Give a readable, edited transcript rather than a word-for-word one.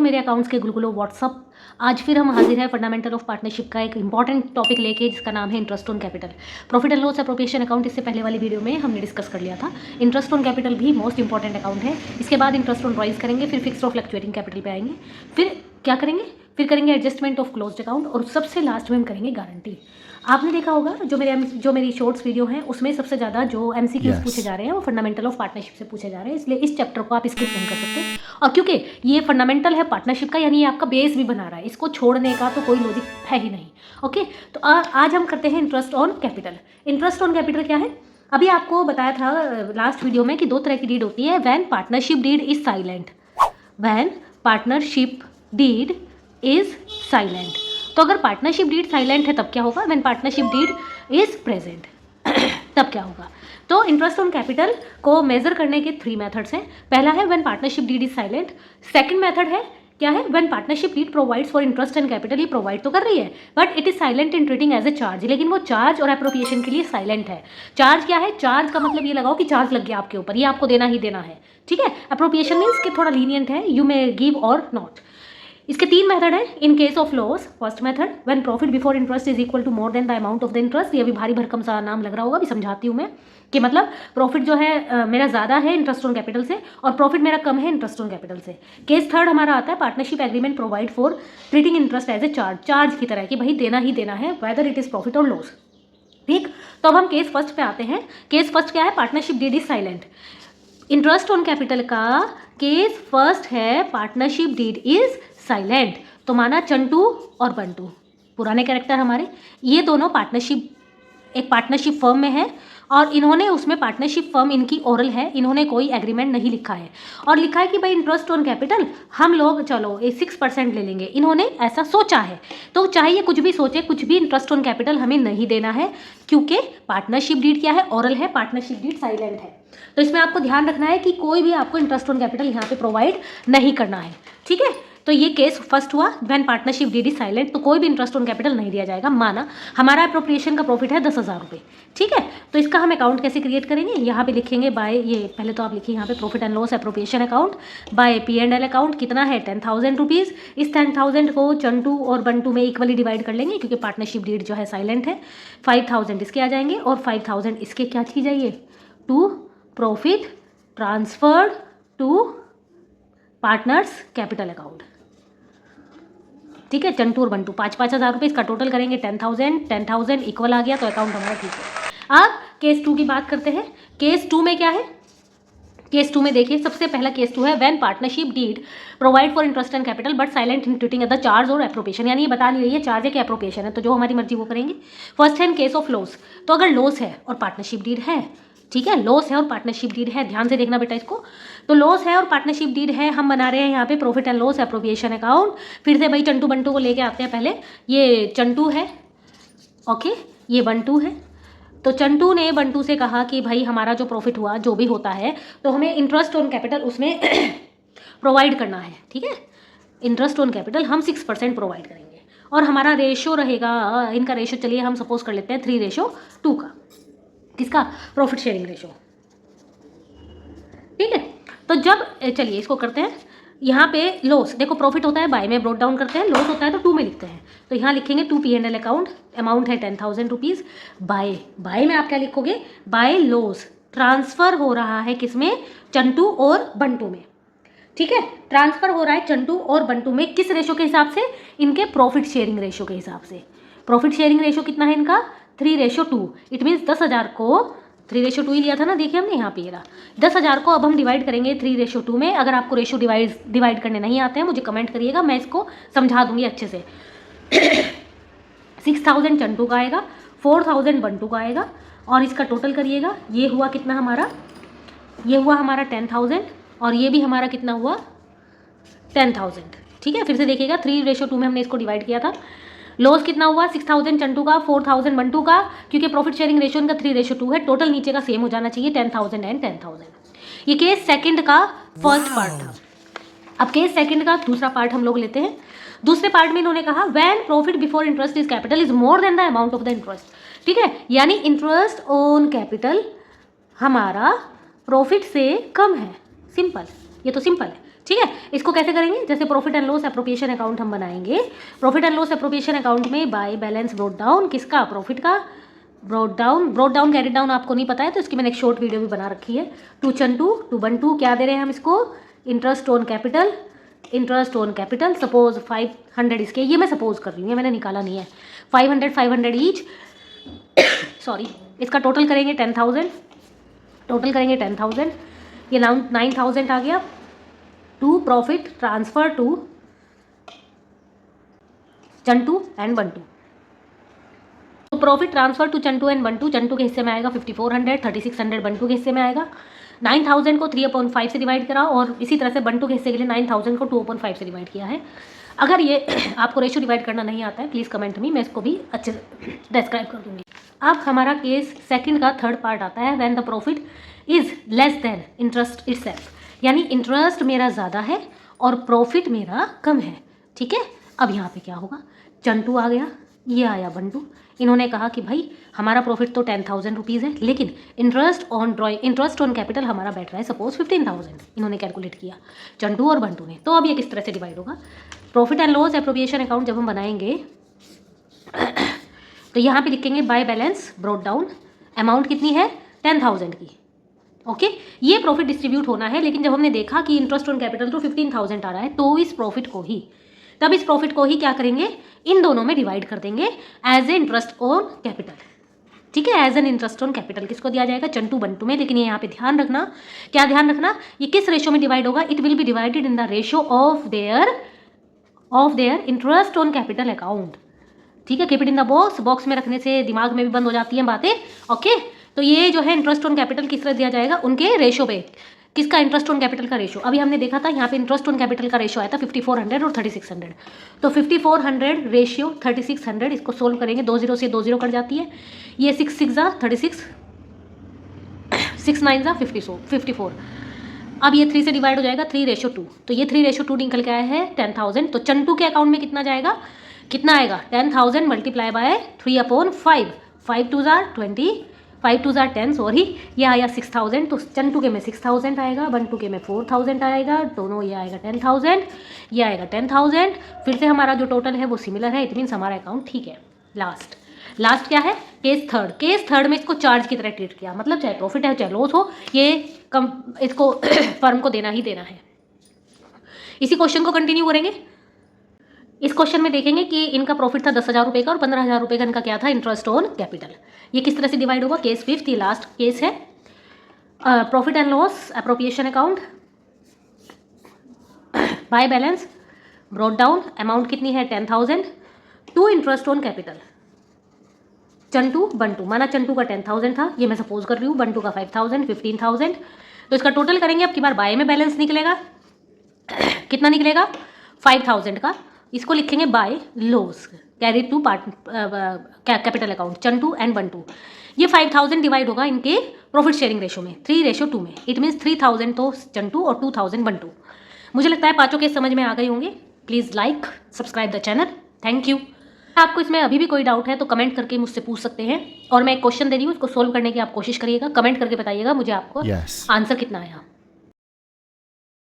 मेरे अकाउंट्स के गुलगुलो व्हाट्सअप। आज फिर हम हाजिर है फंडामेंटल ऑफ पार्टनरशिप का एक इंपॉर्टेंट टॉपिक लेके, जिसका नाम है interest on capital. Profit and loss appropriation account इससे पहले वाली वीडियो में हमने डिस्कस कर लिया था। इंटरेस्ट ऑन कैपिटल भी मोस्ट इंपॉर्टेंट अकाउंट है। इसके बाद इंटरेस्ट ऑन राइज करेंगे, फिर फिक्स्ड और फ्लक्चुएटिंग कैपिटल पे आएंगे, फिर क्या करेंगे, फिर करेंगे एडजस्टमेंट ऑफ क्लोज्ड अकाउंट, और सबसे लास्ट में हम करेंगे गारंटी। आपने देखा होगा जो मेरी शॉर्ट्स वीडियो हैं उसमें सबसे ज़्यादा जो एमसीक्यूज पूछे जा रहे हैं वो फंडामेंटल ऑफ पार्टनरशिप से पूछे जा रहे हैं, इसलिए इस चैप्टर को आप स्किप नहीं कर सकते। और क्योंकि ये फंडामेंटल है पार्टनरशिप का, यानी ये आपका बेस भी बना रहा है, इसको छोड़ने का तो कोई लॉजिक है ही नहीं। ओके, तो आज हम करते हैं interest on capital. Interest on capital क्या है? अभी आपको बताया था लास्ट वीडियो में कि दो तरह की डीड होती है। When partnership deed is silent, when partnership deed is silent. तो अगर पार्टनरशिप डीड साइलेंट है तब क्या होगा? When partnership deed is present तब क्या होगा? तो इंटरेस्ट ऑन कैपिटल को मेजर करने के 3 मेथड्स हैं। पहला है when partnership deed is silent. Second method है क्या है? When partnership deed provides for interest and capital. ये प्रोवाइड तो कर रही है but it is silent in treating as a charge, लेकिन वो चार्ज और एप्रोप्रिएशन के लिए साइलेंट है। चार्ज क्या है? चार्ज का मतलब ये लगाओ कि चार्ज लग गया आपके ऊपर, ये आपको देना ही देना है, ठीक है। एप्रोप्रिएशन मीन्स कि थोड़ा लीनियंट है, you may give or not. इसके 3 मेथड है। In case of loss, first method when profit before interest is equal to more than the amount of the interest. ये अभी भारी भरकम सा नाम लग रहा होगा, अभी समझाती हूँ मैं कि मतलब प्रॉफिट जो है मेरा ज़्यादा है इंटरेस्ट ऑन कैपिटल से और प्रॉफिट मेरा कम है इंटरेस्ट ऑन कैपिटल से। केस थर्ड हमारा आता है partnership agreement provide for treating interest as a charge, charge की तरह कि भाई देना ही देना है whether it is profit or loss, ठीक। तो अब हम केस फर्स्ट पे आते हैं। केस फर्स्ट क्या है? Partnership deed is silent. Interest on capital का केस फर्स्ट है पार्टनरशिप डीड इज साइलेंट। तो माना चंटू और बंटू, पुराने कैरेक्टर हमारे, ये दोनों एक पार्टनरशिप फर्म में है और इन्होंने उसमें पार्टनरशिप फर्म इनकी ओरल है, इन्होंने कोई एग्रीमेंट नहीं लिखा है और लिखा है कि भाई इंटरेस्ट ऑन कैपिटल हम लोग चलो 6% ले लेंगे। इन्होंने ऐसा सोचा है, तो चाहे ये कुछ भी सोचे, कुछ भी इंटरेस्ट ऑन कैपिटल हमें नहीं देना है, क्योंकि पार्टनरशिप डीड क्या है? ओरल है, पार्टनरशिप डीड साइलेंट है। तो इसमें आपको ध्यान रखना है कि कोई भी आपको इंटरेस्ट ऑन कैपिटल यहाँ पे प्रोवाइड नहीं करना है, ठीक है। तो ये केस फर्स्ट हुआ when partnership deed is silent, तो कोई भी इंटरेस्ट ऑन कैपिटल नहीं दिया जाएगा। माना हमारा एप्रोप्रिएशन का प्रॉफिट है 10,000 रुपये, ठीक है। तो इसका हम अकाउंट कैसे क्रिएट करेंगे? यहाँ पे लिखेंगे बाय, ये पहले तो आप लिखिए यहाँ पे profit and loss appropriation account bye P&L account. कितना है? 10,000 रुपीज़। इस 10,000 को चंटू और बंटू में इक्वली डिवाइड कर लेंगे, क्योंकि पार्टनरशिप डीड जो है साइलेंट है। 5,000 इसके आ जाएंगे और 5,000 इसके क्या चीज़ जाइए? To profit transferred to partners capital account, ठीक है। चंटू और बंटू 5-5 हज़ार रुपये, इसका टोटल करेंगे 10,000 इक्वल आ गया, तो अकाउंट हमारा ठीक है। अब केस 2 की बात करते हैं। केस 2 में क्या है? केस 2 में देखिए, सबसे पहला केस 2 है when partnership deed provide for interest and capital but silent in treating the charge or appropriation, यानी ये बता नहीं रही है चार्ज है कि एप्रोप्रिएशन है, तो जो हमारी मर्जी वो करेंगे। फर्स्ट है इन केस ऑफ लॉस, तो अगर लॉस है और पार्टनरशिप डीड है, ठीक है, लॉस है और पार्टनरशिप डीड है, ध्यान से देखना बेटा इसको। तो लॉस है और पार्टनरशिप डीड है, हम बना रहे हैं यहाँ पे profit and loss appropriation account. फिर से भाई चंटू बंटू को लेके आते हैं। पहले ये चंटू है, ओके, ये बंटू है। तो चंटू ने बंटू से कहा कि भाई हमारा जो प्रॉफिट हुआ, जो भी होता है, तो हमें इंटरेस्ट ऑन कैपिटल उसमें प्रोवाइड करना है, ठीक है। इंटरेस्ट ऑन कैपिटल हम 6% प्रोवाइड करेंगे और हमारा रेशो रहेगा, इनका रेशो चलिए हम सपोज कर लेते हैं 3:2 का। किसका? प्रॉफिट शेयरिंग रेशो, ठीक है। तो जब चलिए इसको करते हैं, यहाँ पे लॉस देखो, प्रॉफिट होता है बाय में ब्रोट डाउन करते हैं, लॉस होता है तो 2 में लिखते हैं। तो यहाँ लिखेंगे 2 P&L अकाउंट, अमाउंट है 10,000 रुपीज़। बाय में आप क्या लिखोगे? बाय लॉस ट्रांसफर हो रहा है किसमें? चंटू और बंटू में, ठीक है। ट्रांसफर हो रहा है चंटू और बंटू में, किस रेशो के हिसाब से? इनके प्रॉफिट शेयरिंग रेशो के हिसाब से। प्रॉफिट शेयरिंग रेशो कितना है इनका? 3:2। इट मीन्स 10,000 को 3:2 ही लिया था ना, देखिए हमने यहाँ पे ये रहा। 10,000 को अब हम डिवाइड करेंगे 3:2 में। अगर आपको रेशो डिवाइड करने नहीं आते हैं मुझे कमेंट करिएगा, मैं इसको समझा दूंगी अच्छे से। 6,000 चंटू का आएगा, 4,000 बंटू का आएगा और इसका टोटल करिएगा। ये हुआ कितना हमारा? ये हुआ हमारा 10,000 और ये भी हमारा कितना हुआ? 10,000, ठीक है। फिर से देखिएगा 3:2 में हमने इसको डिवाइड किया था। लॉस कितना हुआ? 6,000 चंटू का, 4,000 बंटू का, क्योंकि प्रॉफिट शेयरिंग रेशो इनका 3:2 है। टोटल नीचे का सेम हो जाना चाहिए, 10,000 एंड 10,000। ये केस सेकंड का फर्स्ट पार्ट था। अब केस सेकंड का दूसरा पार्ट हम लोग लेते हैं। दूसरे पार्ट में इन्होंने कहा when profit before interest is capital is more than the amount of the interest, ठीक है। यानी इंटरेस्ट ऑन कैपिटल हमारा प्रॉफिट से कम है। सिंपल, ये तो सिंपल है। ठीक है, इसको कैसे करेंगे, जैसे profit and loss appropriation account हम बनाएंगे। Profit and loss appropriation account में बाय बैलेंस ब्रोट डाउन, किसका, प्रॉफिट का ब्रोट डाउन कैरिड डाउन आपको नहीं पता है तो इसकी मैंने एक शॉर्ट वीडियो भी बना रखी है। टू चंटू टू बंटू क्या दे रहे हैं हम इसको, इंटरेस्ट ऑन कैपिटल, सपोज 500 इसके, ये मैं सपोज कर रही हूँ, ये मैंने निकाला नहीं है, 500 ईच सॉरी, इसका टोटल करेंगे 10,000, ये 9,000 आ गया। To profit transfer to Chantu and Bantu, तो profit transfer to Chantu and Bantu, Chantu के हिस्से में आएगा 5,400, 3,600 बंटू के हिस्से में आएगा। 9,000 को 3/5 से डिवाइड करा और इसी तरह से बंटू के हिस्से के लिए 9,000 को 2/5 से डिवाइड किया है। अगर ये आपको रेशियो डिवाइड करना नहीं आता है प्लीज़ कमेंट में, मैं इसको भी अच्छे से डिस्क्राइब कर दूँगी। अब हमारा केस सेकंड का थर्ड पार्ट आता है, when the profit is less than interest itself, यानी इंटरेस्ट मेरा ज़्यादा है और प्रॉफिट मेरा कम है। ठीक है, अब यहाँ पे क्या होगा, चंटू आ गया, ये आया बंटू, इन्होंने कहा कि भाई हमारा प्रॉफिट तो 10,000 रुपीज़ है, लेकिन इंटरेस्ट ऑन कैपिटल हमारा बैठ रहा है सपोज 15,000, इन्होंने कैलकुलेट किया चंटू और बंटू ने। तो अब ये किस तरह से डिवाइड होगा, profit and loss appropriation account जब हम बनाएंगे तो यहाँ पे लिखेंगे by balance brought down, amount कितनी है 10,000 की। ओके, ये प्रॉफिट डिस्ट्रीब्यूट होना है, लेकिन जब हमने देखा कि इंटरेस्ट ऑन कैपिटल तो 15,000 आ रहा है, तो इस प्रॉफिट को ही क्या करेंगे, इन दोनों में डिवाइड कर देंगे as a interest on capital. ठीक है, as an interest on capital किसको दिया जाएगा, चंटू बंटू में। लेकिन ये यहाँ पे ध्यान रखना, क्या ध्यान रखना, ये किस रेशो में डिवाइड होगा, it will be divided in the ratio of their interest on capital account. ठीक है, keep it in the box में रखने से दिमाग में भी बंद हो जाती हैं बातें। ओके, तो ये जो है इंटरेस्ट ऑन कैपिटल किस तरह दिया जाएगा, उनके रेशो पे, किसका, इंटरेस्ट ऑन कैपिटल का रेशो। अभी हमने देखा था यहाँ पे इंटरेस्ट ऑन कैपिटल का रेशो आया था 5,400 और 3,600, तो 5,400 रेशियो 3,600, इसको सोल्व करेंगे, 2 0 से 2 0 कट जाती है, ये 6 6 जा 36, 6 9 जा 54, अब ये 3 से डिवाइड हो जाएगा 3:2, तो ये 3:2 निकल के आया है 10,000। तो चंटू के अकाउंट में कितना जाएगा, कितना आएगा 10,000 multiply by 3/5, 5 2 jar 20, 5 2 jar 10, sorry, ये आया 6,000, तो चंटू के में 6,000 आएगा, बंटू के में 4,000 आएगा, दोनों ये आएगा 10,000, ये आएगा 10,000। फिर से हमारा जो टोटल है वो सिमिलर है, इट मीन्स हमारा अकाउंट ठीक है। लास्ट क्या है, केस थर्ड में इसको चार्ज की तरह ट्रीट किया, मतलब चाहे प्रॉफिट है चाहे लॉस हो, ये इसको फर्म को देना ही देना है। इसी क्वेश्चन को कंटिन्यू करेंगे। इस क्वेश्चन में देखेंगे कि इनका प्रॉफिट था 10,000 रुपये का और 15,000 रुपये का इनका क्या था, इंटरेस्ट ऑन कैपिटल। ये किस तरह से डिवाइड होगा, केस फिफ्थ, ये लास्ट केस है। Profit and loss appropriation account, by balance brought down, amount कितनी है 10,000 to interest on capital, Chantu Bantu, माना चंटू का 10,000 था, ये मैं सपोज कर रही हूँ, बंटू का 5,000, 15,000, तो इसका टोटल करेंगे। अब की बार बाय में बैलेंस निकलेगा, कितना निकलेगा 5,000 का, इसको लिखेंगे by loss carried to capital account, Chantu and Bantu. ये 5,000 डिवाइड होगा इनके प्रॉफिट शेयरिंग रेशो में 3:2 में, इट मीन्स 3,000 तो चंटू और 2,000 बंटू। मुझे लगता है पाँचों केस समझ में आ गए होंगे। Please like subscribe the channel, thank you. आपको इसमें अभी भी कोई डाउट है तो कमेंट करके मुझसे पूछ सकते हैं, और मैं एक क्वेश्चन दे रही हूँ, इसको सोल्व करने की आप कोशिश करिएगा, कमेंट करके बताइएगा मुझे आपको आंसर कितना आया।